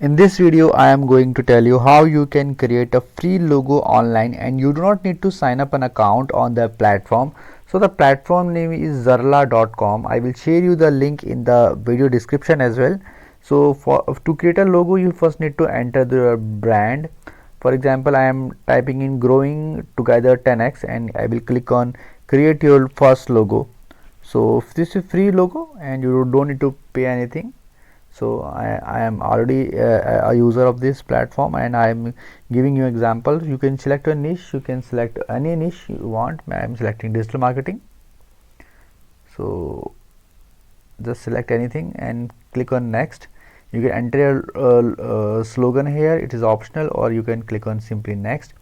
In this video, I am going to tell you how you can create a free logo online and you do not need to sign up an account on the platform. So the platform name is Zarla.com. I will share you the link in the video description as well. So to create a logo, you first need to enter the brand. For example, I am typing in growing together 10x and I will click on create your first logo. So this is free logo and you don't need to pay anything. So I am already a user of this platform and I am giving you example. You can select a niche, you can select any niche you want. I am selecting digital marketing. So just select anything and click on next. You can enter your slogan here, it is optional, or you can click on simply next.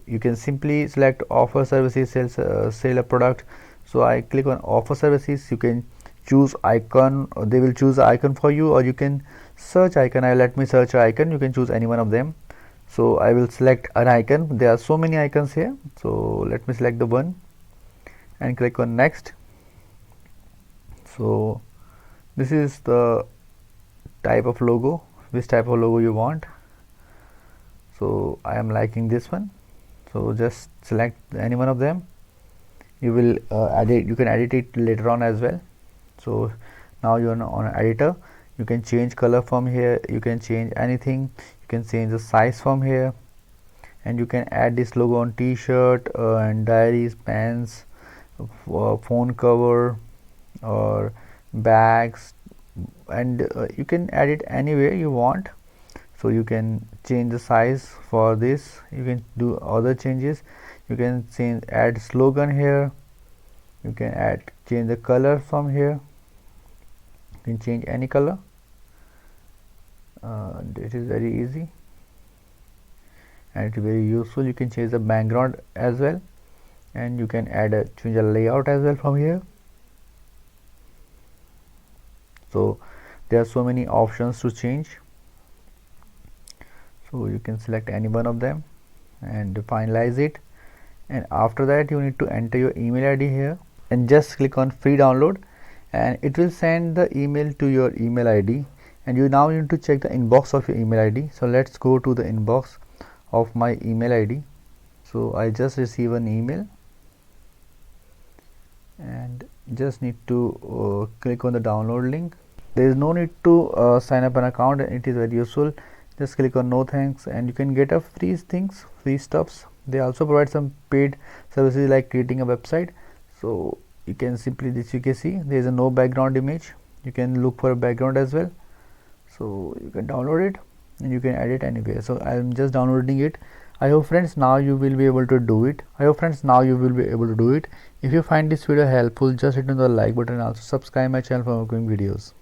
You can simply select offer services, sell a product. So I click on offer services. You can choose icon, or they will choose icon for you, or you can search icon. Let me search icon. You can choose any one of them. So I will select an icon. There are so many icons here, so let me select the one and click on next. So this is the type of logo, which type of logo you want. So I am liking this one, so just select any one of them. You will edit, you can edit it later on as well. So now you are on editor. You can change color from here, you can change anything, you can change the size from here, and you can add this logo on t-shirt and diaries, pens, phone cover or bags, and you can add it anywhere you want. So you can change the size for this, you can do other changes, you can change, add slogan here, you can change the color from here, you can change any color. It is very easy and it is very useful. You can change the background as well, and you can change a layout as well from here. So there are so many options to change, so you can select any one of them and finalize it. And after that you need to enter your email ID here and just click on free download, and it will send the email to your email ID, and you now need to check the inbox of your email ID. So let's go to the inbox of my email ID. So I just receive an email and just need to click on the download link. There is no need to sign up an account, and it is very useful. Just click on no thanks and you can get a free things, free stuffs. They also provide some paid services like creating a website. So you can simply, this you can see there is a no background image. You can look for a background as well. So you can download it and you can add it anywhere. So I am just downloading it. I hope friends now you will be able to do it. If you find this video helpful, just hit on the like button and also subscribe my channel for upcoming videos.